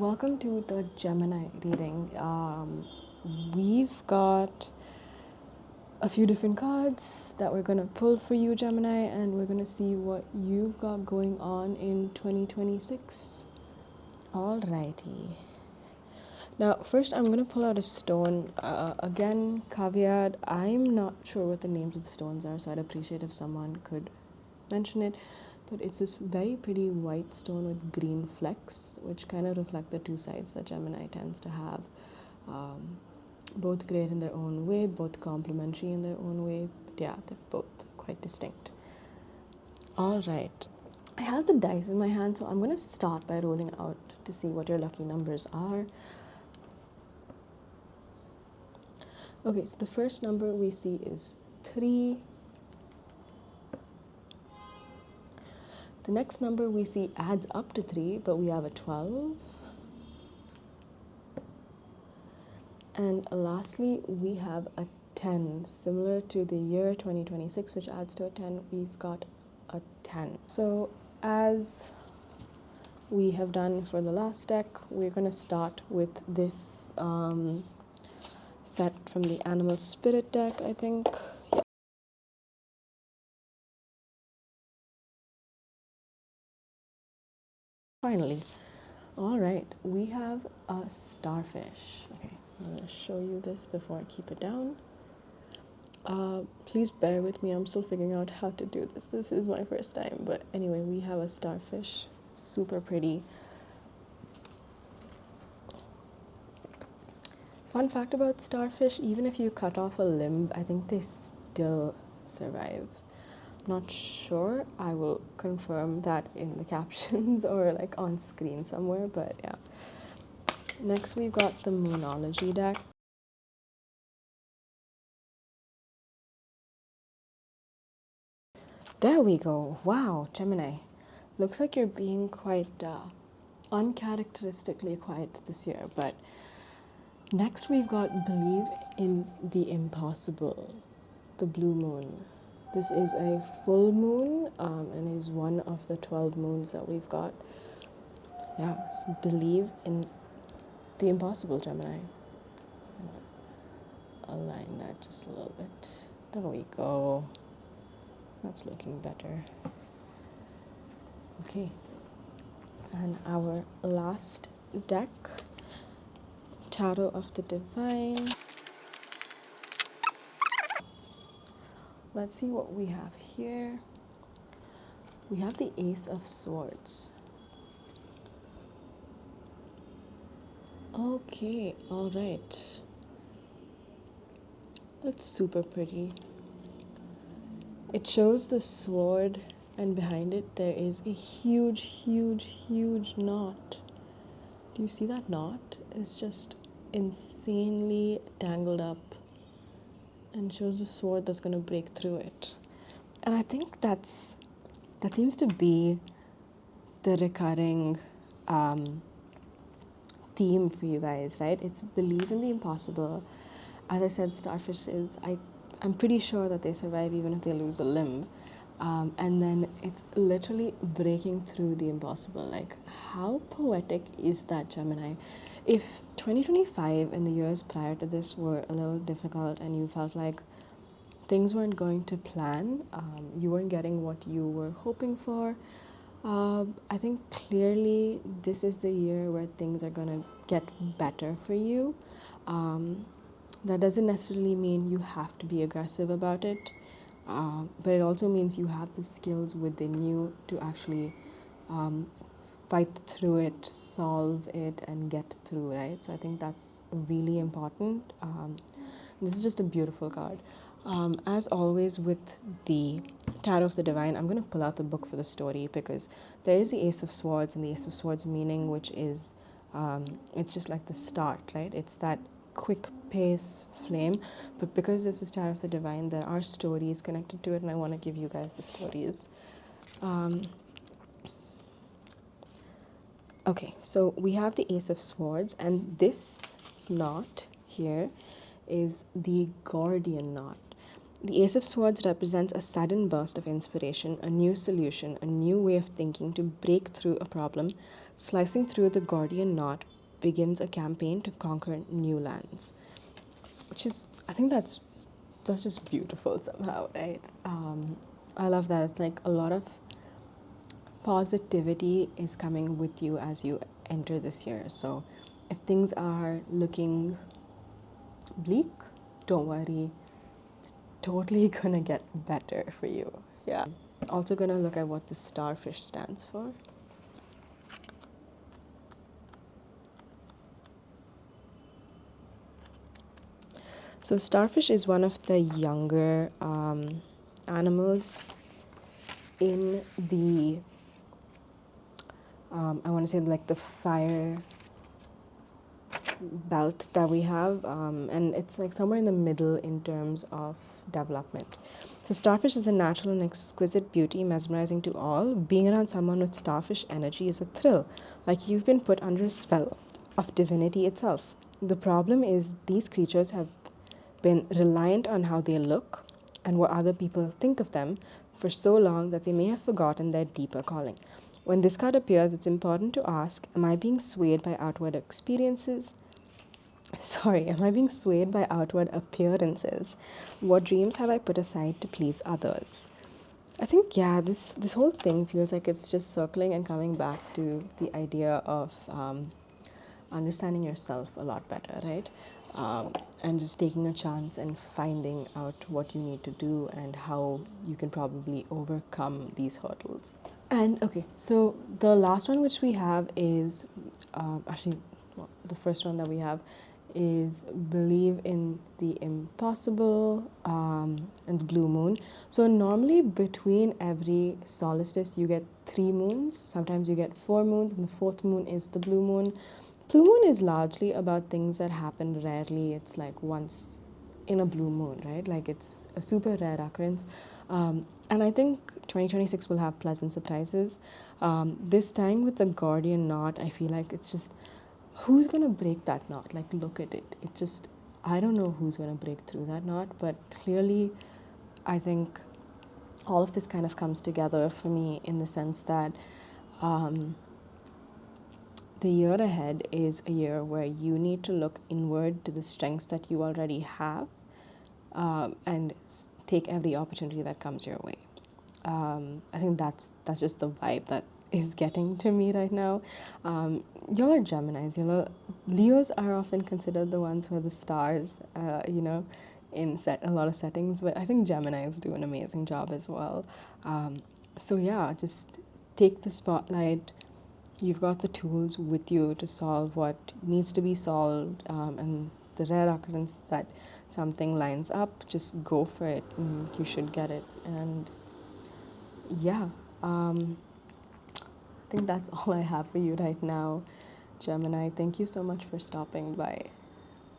welcome to the Gemini reading. We've got a few different cards that we're going to pull for you, Gemini, and we're going to see what you've got going on in 2026. Alrighty. Now, first I'm going to pull out a stone. Again, caveat, I'm not sure what the names of the stones are, so I'd appreciate if someone could mention it. But it's this very pretty white stone with green flecks, which kind of reflect the two sides that Gemini tends to have. Both great in their own way, both complementary in their own way, but yeah, they're both quite distinct. All right. I have the dice in my hand, so I'm going to start by rolling out to see what your lucky numbers are. Okay, so the first number we see is 3. The next number we see adds up to 3, but we have a 12. And lastly, we have a 10. Similar to the year 2026, which adds to a 10, we've got a 10. So as we have done for the last deck, we're going to start with this set from the Animal Spirit deck, I think. Yeah. Finally. All right, we have a starfish. Okay, I'm going to show you this before I keep it down. Please bear with me, I'm still figuring out how to do this. This is my first time, but anyway, we have a starfish. Super pretty. Fun fact about starfish, even if you cut off a limb, I think they still survive. Not sure. I will confirm that in the captions or like on screen somewhere, but yeah. Next, we've got the Moonology deck. There we go. Wow, Gemini. Looks like you're being quite uncharacteristically quiet this year, but next we've got Believe in the Impossible, the blue moon. This is a full moon and is one of the 12 moons that we've got. Yeah, so believe in the impossible, Gemini. Align that just a little bit. There we go. That's looking better. Okay. And our last deck, Tarot of the Divine. Let's see what we have here. We have the Ace of Swords. Okay, all right. That's super pretty. It shows the sword, and behind it there is a huge, huge, huge knot. Do you see that knot? It's just insanely tangled up and shows the sword that's going to break through it. And I think that seems to be the recurring theme for you guys, right? It's believe in the impossible. As I said, starfishes, I'm pretty sure that they survive even if they lose a limb. And then it's literally breaking through the impossible. Like, how poetic is that, Gemini? If 2025 and the years prior to this were a little difficult and you felt like things weren't going to plan, you weren't getting what you were hoping for, I think clearly this is the year where things are going to get better for you. That doesn't necessarily mean you have to be aggressive about it, but it also means you have the skills within you to actually fight through it, solve it, and get through, right? So I think that's really important. This is just a beautiful card. As always with the Tarot of the Divine, I'm going to pull out the book for the story because there is the Ace of Swords and the Ace of Swords meaning, which is, it's just like the start, right? It's that quick pace flame, but because this is Tarot of the Divine, there are stories connected to it, and I want to give you guys the stories. Okay, so we have the Ace of Swords, and this knot here is the Gordian knot. The Ace of Swords represents a sudden burst of inspiration, a new solution, a new way of thinking to break through a problem. Slicing through the Gordian knot begins a campaign to conquer new lands, which is, I think that's just beautiful somehow, right? I love that. It's like a lot of positivity is coming with you as you enter this year. So if things are looking bleak, don't worry, it's totally gonna get better for you. Yeah. Also gonna look at what the starfish stands for. So starfish is one of the younger animals in the I want to say like the fire belt that we have, and it's like somewhere in the middle in terms of development. So starfish is a natural and exquisite beauty, mesmerizing to all. Being around someone with starfish energy is a thrill, like you've been put under a spell of divinity itself. The problem is these creatures have been reliant on how they look and what other people think of them for so long that they may have forgotten their deeper calling. When this card appears, it's important to ask, am I being swayed by outward experiences? Am I being swayed by outward appearances? What dreams have I put aside to please others? I think, yeah, this whole thing feels like it's just circling and coming back to the idea of understanding yourself a lot better, right? And just taking a chance and finding out what you need to do and how you can probably overcome these hurdles. And okay, so the last one which we have is the first one that we have is believe in the impossible and the blue moon. So normally between every solstice you get 3 moons, sometimes you get 4 moons, and the 4th moon is the blue moon. Blue moon is largely about things that happen rarely. It's like once in a blue moon, right? Like it's a super rare occurrence. And I think 2026 will have pleasant surprises. This time with the Gordian knot, I feel like it's just, who's going to break that knot? Like, look at it. It just, I don't know who's going to break through that knot, but clearly I think all of this kind of comes together for me in the sense that the year ahead is a year where you need to look inward to the strengths that you already have, and take every opportunity that comes your way. I think that's just the vibe that is getting to me right now. Y'all are Geminis. Leos are often considered the ones who are the stars, in a lot of settings, but I think Geminis do an amazing job as well. So yeah, just take the spotlight. You've got the tools with you to solve what needs to be solved, and the rare occurrence that something lines up, just go for it and you should get it. And yeah, I think that's all I have for you right now, Gemini. Thank you so much for stopping by.